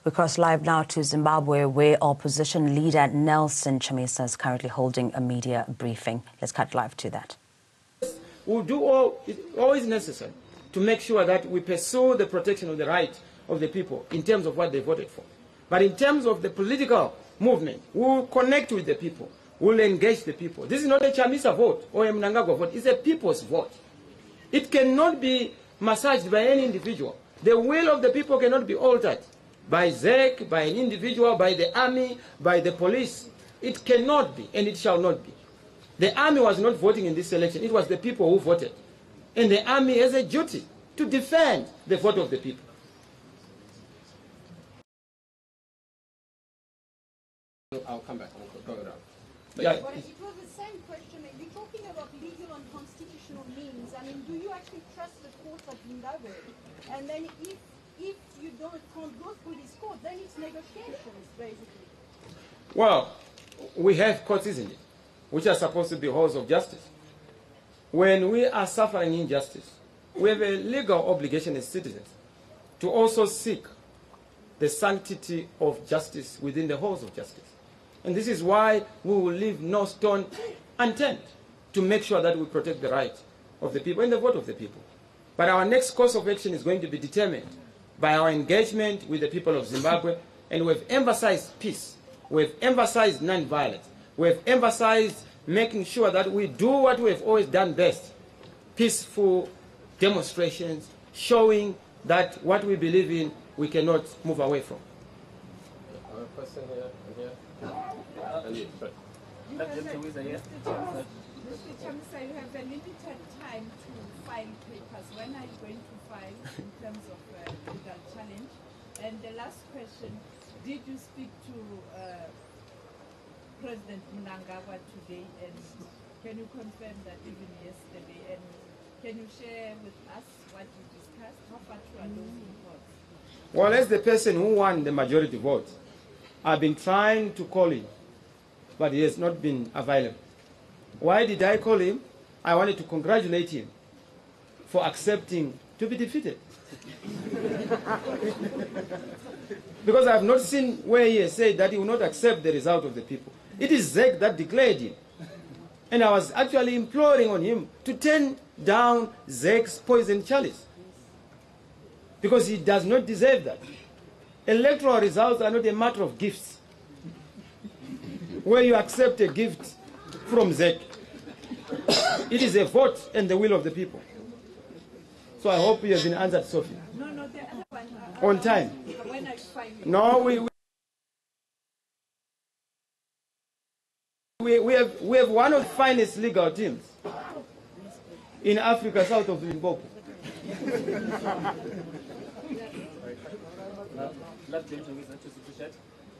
We cross live now to Zimbabwe, where opposition leader Nelson Chamisa is currently holding a media briefing. Let's cut live to that. We'll do all is necessary to make sure that we pursue the protection of the right of the people in terms of what they voted for. But in terms of the political movement, we'll connect with the people. We'll engage the people. This is not a Chamisa vote or a Mnangagwa vote. It's a people's vote. It cannot be massaged by any individual. The will of the people cannot be altered by ZEC, by an individual, by the army, by the police. It cannot be, and it shall not be. The army was not voting in this election. It was the people who voted. And the army has a duty to defend the vote of the people. I'll come back. I'll go around. Yeah. Well, it was the same question. You're talking about legal and constitutional means. I mean, do you actually trust the courts of Zimbabwe? And then if you can't go through this court, then it's negotiations, basically. Well, we have courts, isn't it, which are supposed to be halls of justice. When we are suffering injustice, we have a legal obligation as citizens to also seek the sanctity of justice within the halls of justice. And this is why we will leave no stone unturned to make sure that we protect the right of the people and the vote of the people. But our next course of action is going to be determined by our engagement with the people of Zimbabwe, and we've emphasized peace. We've emphasized non-violence. We've emphasized making sure that we do what we've always done best: peaceful demonstrations, showing that what we believe in, we cannot move away from. Question here, Mr. Chamisa, you have a limited time to file papers. When are you going to file in terms of legal challenge? And the last question, did you speak to President Mnangagwa today? And can you confirm that even yesterday? And can you share with us what you discussed? How far through are those reports? Well, as the person who won the majority vote, I've been trying to call him, but he has not been available. Why did I call him? I wanted to congratulate him for accepting to be defeated. Because I have not seen where he has said that he will not accept the result of the people. It is ZEC that declared him. And I was actually imploring on him to turn down ZEC's poison chalice, because he does not deserve that. Electoral results are not a matter of gifts, where you accept a gift from ZEC. It is a vote and the will of the people. So I hope you have been answered, Sophie. No, the other one. On time. When are you filing? No, we have one of the finest legal teams in Africa, south of Limpopo.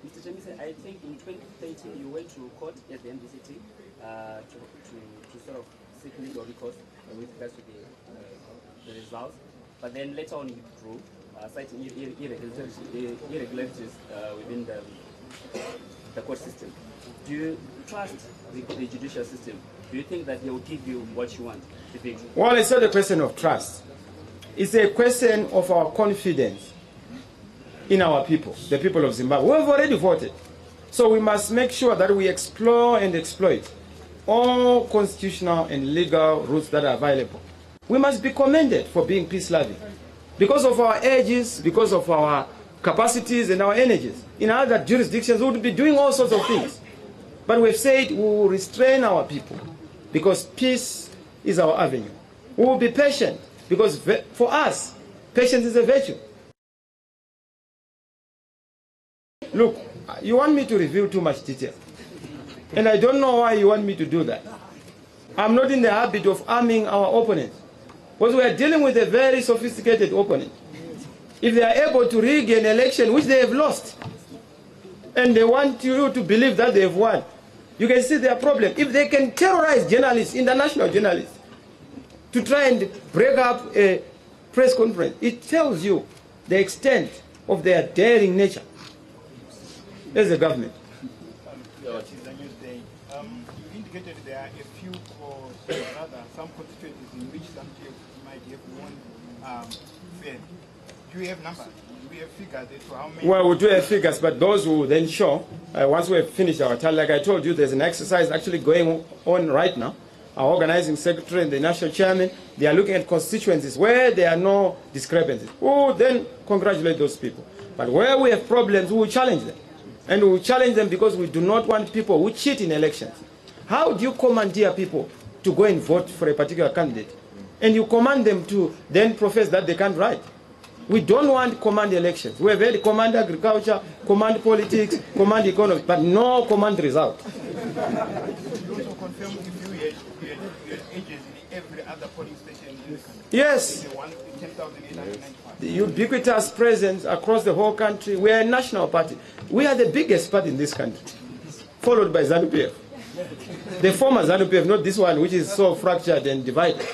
Mr. Chamisa, I think in 2013 you went to court at the MDCT to sort of seek legal recourse with regards to the results, but then later on you withdrew, citing irregularities within the court system. Do you trust the judicial system? Do you think that they will give you what you want, the victory? Well, it's not a question of trust. It's a question of our confidence in our people, the people of Zimbabwe. We've already voted. So we must make sure that we explore and exploit all constitutional and legal routes that are available. We must be commended for being peace-loving because of our ages, because of our capacities and our energies. In other jurisdictions, we would be doing all sorts of things. But we've said we will restrain our people because peace is our avenue. We will be patient because for us, patience is a virtue. Look, you want me to reveal too much detail, and I don't know why you want me to do that. I'm not in the habit of arming our opponents, because we are dealing with a very sophisticated opponent. If they are able to rig an election which they have lost, and they want you to believe that they have won, you can see their problem. If they can terrorize journalists, international journalists, to try and break up a press conference, it tells you the extent of their daring nature as a government. You indicated there are a few, or rather some constituencies in which some people might have won fairly. Do you have numbers? Do you have figures as to how many? Well, we do have figures, but those will then show, once we have finished our tally. Like I told you, there's an exercise actually going on right now. Our organizing secretary and the national chairman, they are looking at constituencies where there are no discrepancies. Oh, then congratulate those people. But where we have problems, we will challenge them. And we will challenge them because we do not want people who cheat in elections. How do you commandeer people to go and vote for a particular candidate? And you command them to then profess that they can't write. We don't want command elections. We have had command agriculture, command politics, command economy, but no command result. You also confirm if you had agents in every other polling station in the country? Yes. The 10,895. The ubiquitous presence across the whole country. We are a national party. We are the biggest party in this country, followed by ZANU-PF. The former ZANU-PF, not this one, which is so fractured and divided.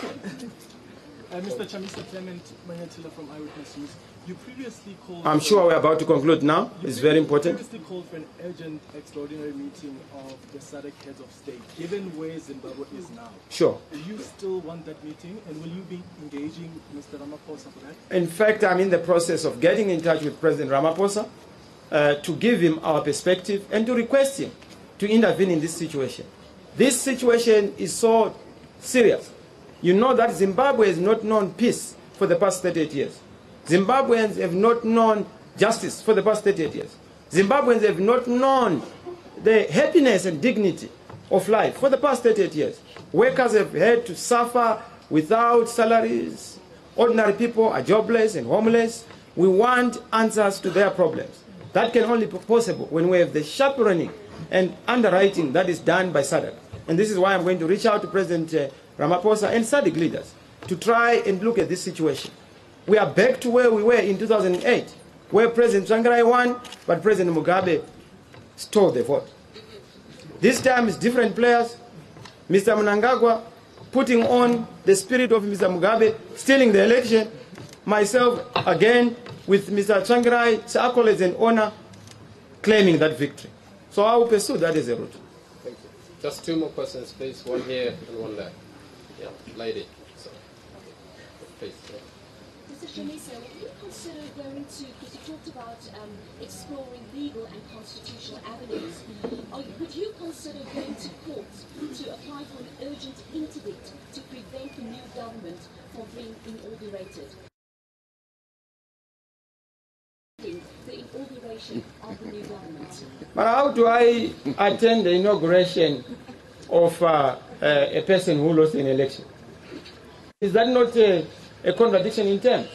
Mr. Chamisa, Clement Manyatila from Eyewitness News. You previously called... I'm sure we're about to conclude now. It's very important. You previously called for an urgent extraordinary meeting of the SADC heads of state, given where Zimbabwe is now. Sure. Do you still want that meeting, and will you be engaging Mr. Ramaphosa for that? In fact, I'm in the process of getting in touch with President Ramaphosa to give him our perspective and to request him to intervene in this situation. This situation is so serious. You know that Zimbabwe has not known peace for the past 38 years. Zimbabweans have not known justice for the past 38 years. Zimbabweans have not known the happiness and dignity of life for the past 38 years. Workers have had to suffer without salaries. Ordinary people are jobless and homeless. We want answers to their problems. That can only be possible when we have the chaperoning and underwriting that is done by SADC. And this is why I'm going to reach out to President Ramaphosa and SADC leaders to try and look at this situation. We are back to where we were in 2008, where President Tsvangirai won, but President Mugabe stole the vote. This time it's different players. Mr. Mnangagwa putting on the spirit of Mr. Mugabe, stealing the election. Myself, again, with Mr. Tsvangirai's accolades and honor, claiming that victory. So I will pursue that as a route. Thank you. Just two more questions, please. One here and one there. Yeah, lady. So, please. Yeah. Mr. Chamisa, would you consider going to, because you talked about exploring legal and constitutional avenues, would you consider going to court to apply for an urgent interdict to prevent the new government from being inaugurated? The inauguration of the new government. But how do I attend the inauguration of a person who lost an election? Is that not a contradiction in terms?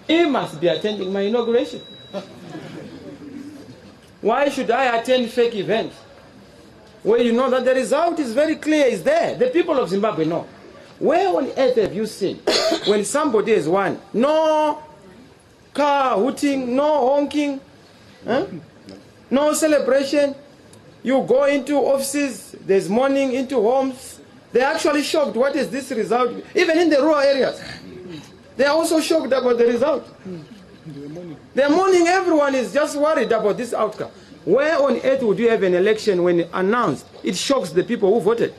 He must be attending my inauguration. Why should I attend fake events where you know that the result is very clear, is there? The people of Zimbabwe know. Where on earth have you seen when somebody has won? No car hooting, no honking, no celebration. You go into offices, there's mourning, into homes. They're actually shocked. What is this result? Even in the rural areas, they are also shocked about the result. They're mourning. Everyone is just worried about this outcome. Where on earth would you have an election when announced? It shocks the people who voted.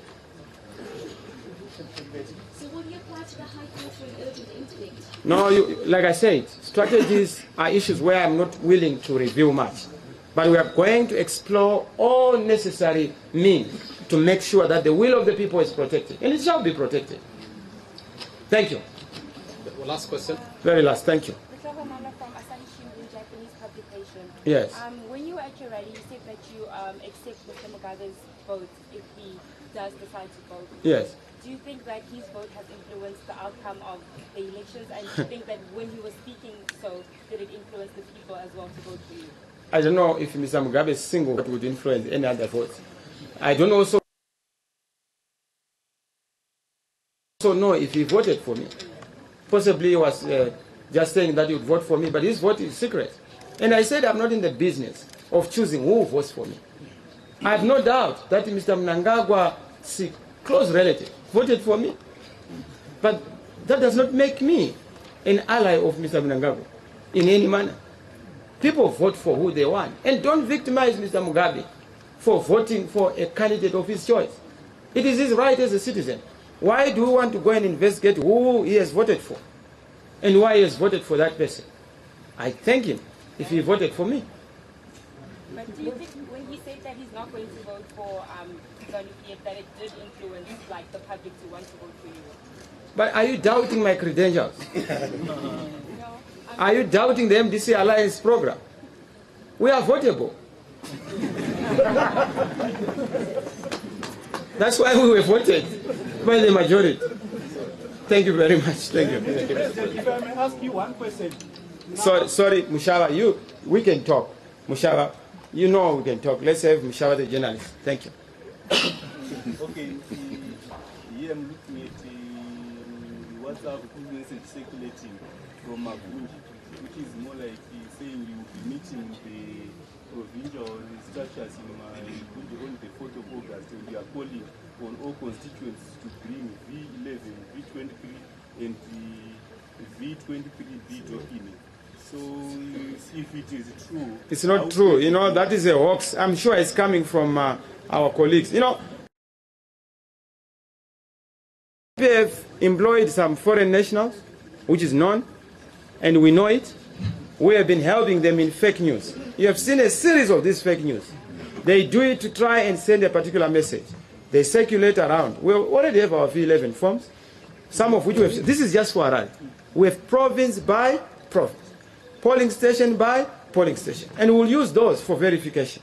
No, like I said, strategies are issues where I'm not willing to reveal much. But we are going to explore all necessary means to make sure that the will of the people is protected. And it shall be protected. Thank you. The last question. Very last, thank you. Yes. When you were at your rally, you said that you accept Mr. Mugabe's vote if he does decide to vote. Yes. Do you think that his vote has influenced the outcome of the elections? And do you think that when he was speaking so, did it influence the people as well to vote for you? I don't know if Mr. Mugabe's single vote would influence any other vote. I don't also know if he voted for me. Possibly he was just saying that he would vote for me, but his vote is secret. And I said I'm not in the business of choosing who votes for me. I have no doubt that Mr. Mnangagwa's close relative voted for me. But that does not make me an ally of Mr. Mnangagwa in any manner. People vote for who they want. And don't victimize Mr. Mugabe for voting for a candidate of his choice. It is his right as a citizen. Why do we want to go and investigate who he has voted for and why he has voted for that person? I thank him if he voted for me. But do you think when he said that he's not going to vote for Zanu PF, that it did influence like the public to want to vote for you? But are you doubting my credentials? No. Are you doubting the MDC Alliance program? We are votable. That's why we were voted by the majority. Thank you very much. Thank you. If I may ask you one question. Sorry, Mushawa, we can talk. Mushawa, you know we can talk. Let's have Mushawa the journalist. Thank you. Okay, here I'm looking at the WhatsApp message circulating from Magunji, which is more like saying you will be meeting the provincial structures in Magunji on the 4th of August, and you are calling on all constituents to bring V11, V23, and the V23B document. So, if it is true... It's not true. You know, that is a hoax. I'm sure it's coming from our colleagues. You know, PF employed some foreign nationals, which is known, and we know it. We have been helping them in fake news. You have seen a series of these fake news. They do it to try and send a particular message. They circulate around. We already have our V11 forms, some of which we have. This is just for Harare. We have province by province, polling station by polling station, and we'll use those for verification.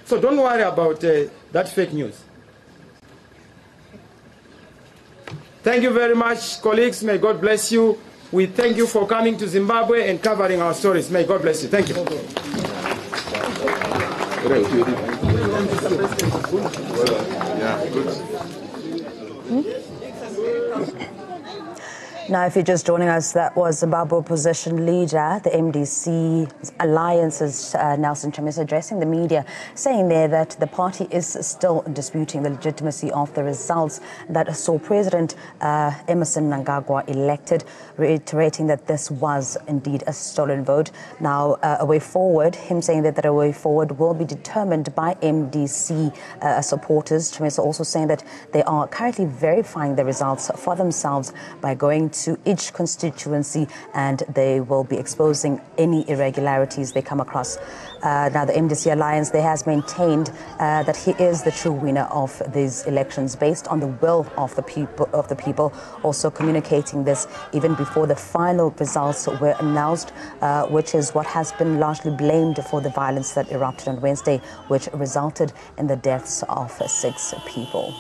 So don't worry about that fake news. Thank you very much, colleagues. May God bless you. We thank you for coming to Zimbabwe and covering our stories. May God bless you. Thank you. Now, if you're just joining us, that was Zimbabwe opposition leader, the MDC Alliance's Nelson Chamisa, addressing the media, saying there that the party is still disputing the legitimacy of the results that saw President Emmerson Mnangagwa elected, reiterating that this was indeed a stolen vote. Now, a way forward, him saying that a way forward will be determined by MDC supporters. Chamisa also saying that they are currently verifying the results for themselves by going to each constituency, and they will be exposing any irregularities they come across. Now, the MDC Alliance, they has maintained that he is the true winner of these elections based on the will of the people, also communicating this even before the final results were announced, which is what has been largely blamed for the violence that erupted on Wednesday, which resulted in the deaths of 6 people.